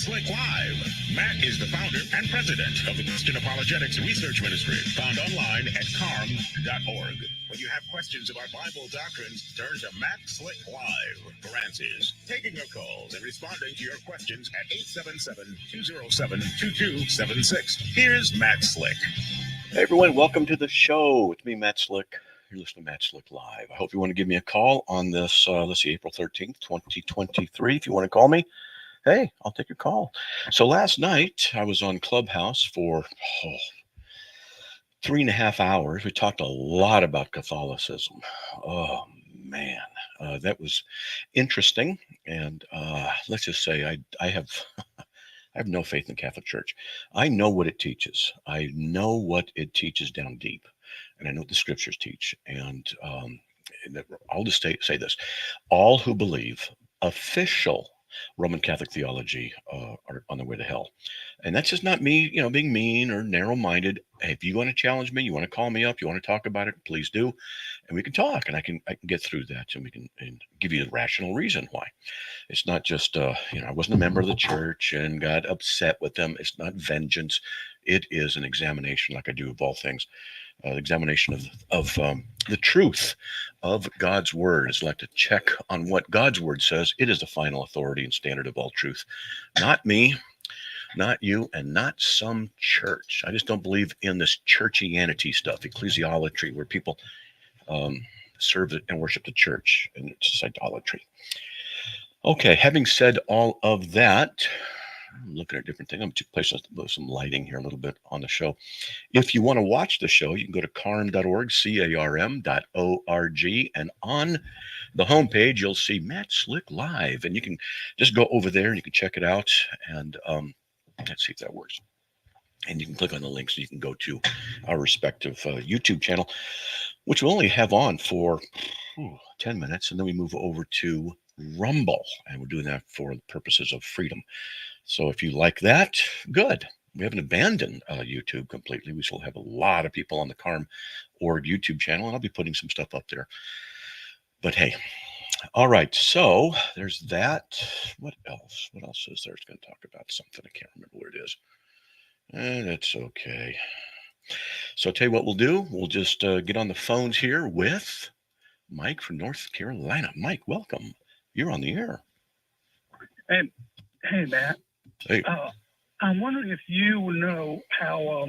Slick Live. Matt is the founder and president of the Christian Apologetics Research Ministry, found online at carm.org. When you have questions about Bible doctrines, turn to Matt Slick Live for answers. Taking your calls and responding to your questions at 877-207-2276. Here's Matt Slick. Hey everyone, welcome to the show. It's me, Matt Slick. You're listening to Matt Slick Live. I hope you want to give me a call on this, April 13th, 2023. If you want to call me, hey, I'll take your call. So last night I was on Clubhouse for 3.5 hours. We talked a lot about Catholicism. Oh man, that was interesting. And let's just say I have I have no faith in the Catholic Church. I know what it teaches. I know what it teaches down deep, and I know what the scriptures teach. And I'll just say this: all who believe official Roman Catholic theology are on their way to hell. And that's just not me, being mean or narrow-minded. If you want to challenge me, you want to call me up, you want to talk about it, please do, and we can talk, and I can get through that, and we can give you a rational reason why. It's not just I wasn't a member of the church and got upset with them. It's not vengeance. It is an examination, like I do of all things. Examination of the truth of God's word. Is like to check on what God's word says. It is the final authority and standard of all truth. Not me, not you, and not some church. I just don't believe in this churchianity stuff, ecclesiolatry, where people serve and worship the church, and it's just idolatry. Okay, having said all of that, I'm looking at different things. I'm placing some lighting here a little bit on the show. If you want to watch the show, you can go to carm.org, carm.org, and on the homepage, you'll see Matt Slick Live, and you can just go over there and you can check it out, and let's see if that works. And you can click on the link so you can go to our respective YouTube channel, which we'll only have on for 10 minutes, and then we move over to Rumble, and we're doing that for the purposes of freedom. So if you like that, good. We haven't abandoned YouTube completely. We still have a lot of people on the carm.org YouTube channel, and I'll be putting some stuff up there. But hey, all right. So there's that. What else? What else is there? It's going to talk about something. I can't remember what it is. That's okay. So I'll tell you what we'll do. We'll just get on the phones here with Mike from North Carolina. Mike, welcome. You're on the air. Hey, Matt. Hey. I'm wondering if you know how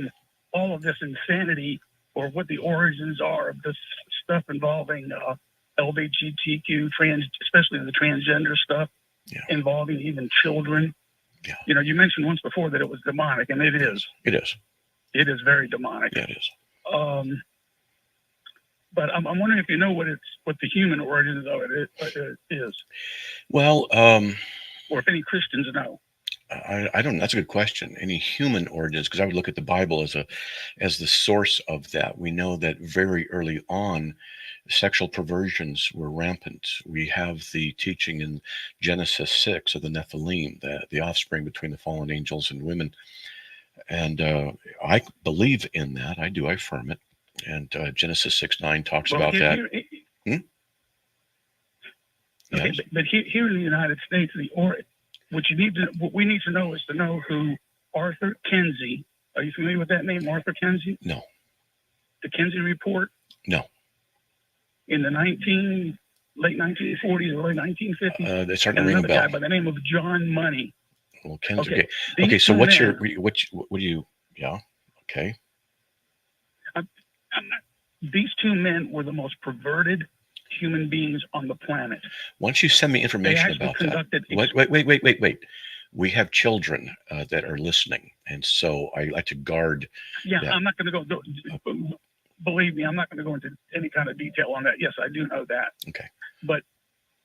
all of this insanity, or what the origins are of this stuff involving LGBTQ, especially the transgender stuff, involving even children. Yeah. You mentioned once before that it was demonic, and it is. It is. It is very demonic. Yeah, it is. But I'm wondering if you know what the human origins of it is. Well, or if any Christians know. I don't know. That's a good question. Any human origins? Because I would look at the Bible as the source of that. We know that very early on, sexual perversions were rampant. We have the teaching in Genesis 6 of the Nephilim, the offspring between the fallen angels and women. And I believe in that. I do. I affirm it. And Genesis 6:9 talks about that. Okay, Yes. but here in the United States, what we need to know is to know who Arthur Kinsey. Are you familiar with that name, Arthur Kinsey? No. The Kinsey Report? No. In the late 1940s, early 1950s. They starting to ring a bell. Guy by the name of John Money. Well, Kinsey. Okay. So what do you? Yeah. Okay. These two men were the most perverted human beings on the planet. Why don't you send me information about that? Wait. We have children that are listening, and so I like to guard. Yeah, that. I'm not going to go. Believe me, I'm not going to go into any kind of detail on that. Yes, I do know that. Okay. But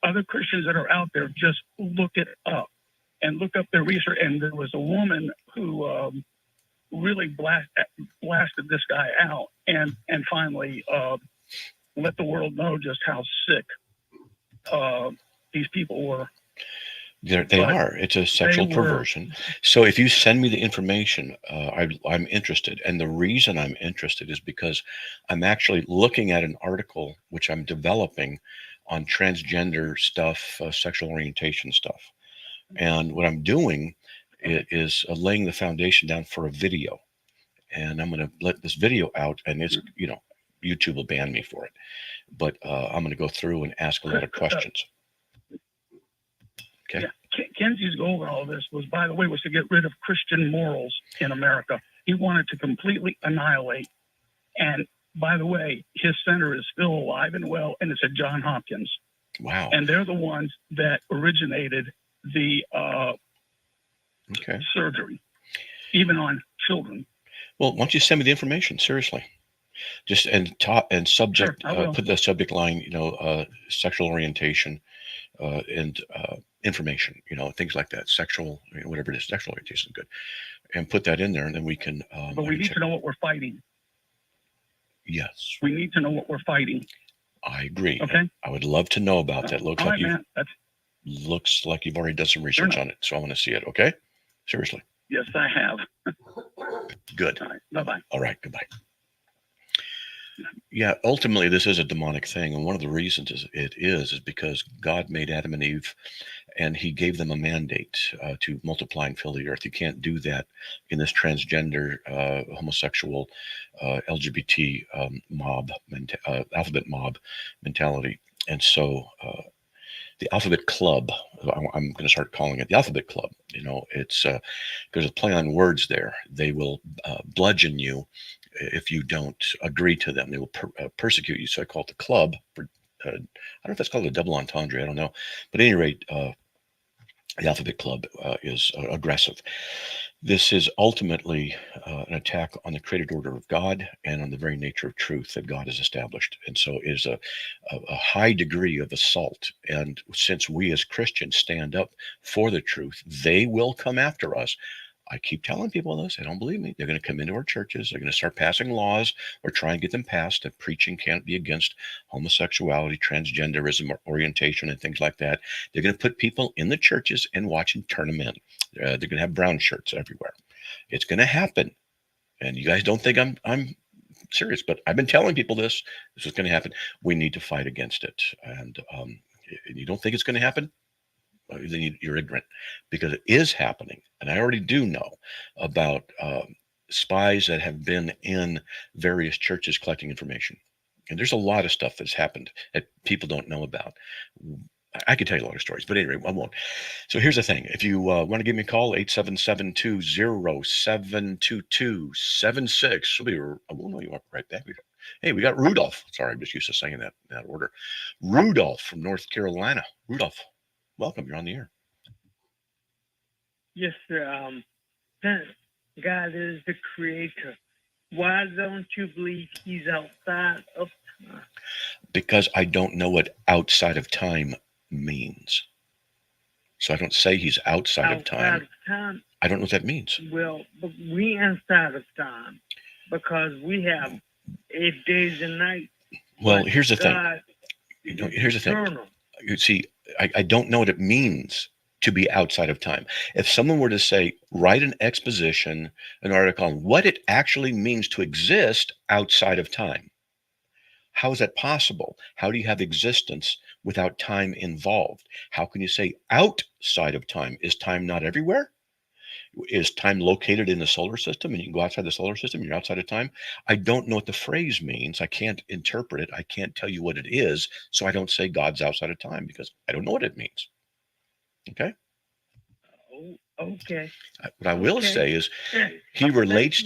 other Christians that are out there, just look it up and look up their research. And there was a woman who really blasted this guy out, and finally let the world know just how sick these people were. They are. It's a sexual perversion. So if you send me the information, I'm interested. And the reason I'm interested is because I'm actually looking at an article which I'm developing on transgender stuff, sexual orientation stuff. And what I'm doing It is laying the foundation down for a video, and I'm going to let this video out, and it's YouTube will ban me for it, but I'm going to go through and ask a lot of questions. Okay. Yeah, Kenzie's goal in all this was, by the way, was to get rid of Christian morals in America. He wanted to completely annihilate. And by the way, his center is still alive and well, and it's at Johns Hopkins. Wow. And they're the ones that originated the surgery, even on children. Well, why don't you send me the information? Seriously. Just and subject, Sure, put the subject line, sexual orientation, and information, things like that, sexual, whatever it is, sexual orientation is good, and put that in there, and then we can. But we need to know what we're fighting. Yes. We need to know what we're fighting. I agree. Okay. I would love to know about that. Looks like looks like you've already done some research on it, so I want to see it. Okay. Seriously. Yes, I have. Good. All right. Bye-bye. All right. Goodbye. Yeah, ultimately, this is a demonic thing, and one of the reasons is because God made Adam and Eve, and He gave them a mandate to multiply and fill the earth. You can't do that in this transgender, homosexual, LGBT alphabet mob mentality. And so, the Alphabet Club, I'm going to start calling it the Alphabet Club. It's there's a play on words there. They will bludgeon you if you don't agree to them. They will persecute you. So I call it the club. I don't know if that's called a double entendre. I don't know. But at any rate, the Alphabet Club is aggressive. This is ultimately an attack on the created order of God and on the very nature of truth that God has established. And so it is a high degree of assault. And since we as Christians stand up for the truth, they will come after us. I keep telling people this. They don't believe me. They're going to come into our churches. They're going to start passing laws or try and get them passed that preaching can't be against homosexuality, transgenderism, or orientation, and things like that. They're going to put people in the churches and watch and turn them in. They're going to have brown shirts everywhere. It's going to happen. And you guys don't think I'm serious, but I've been telling people this. This is going to happen. We need to fight against it. And you don't think it's going to happen? Then you're ignorant, because it is happening. And I already do know about spies that have been in various churches collecting information. And there's a lot of stuff that's happened that people don't know about. I could tell you a lot of stories, but anyway, I won't. So here's the thing. If you want to give me a call, 877-207-2276. I will know you up right back. Hey, we got Rudolph. Sorry, I'm just used to saying that in that order. Rudolph from North Carolina. Rudolph. Welcome. You're on the air. Yes, sir. God is the creator. Why don't you believe He's outside of time? Because I don't know what outside of time means. So I don't say He's outside of time. I don't know what that means. Well, but we inside of time because we have 8 days and nights. Well, here's the thing. Here's the thing. You see, I don't know what it means to be outside of time. If someone were to say, write an exposition, an article on what it actually means to exist outside of time, how is that possible? How do you have existence without time involved? How can you say outside of time? Is time not everywhere? Is time located in the solar system and you can go outside the solar system and you're outside of time? I don't know what the phrase means. I can't interpret it. I can't tell you what it is. So I don't say God's outside of time because I don't know what it means. Okay? Oh, okay. What I will say is He relates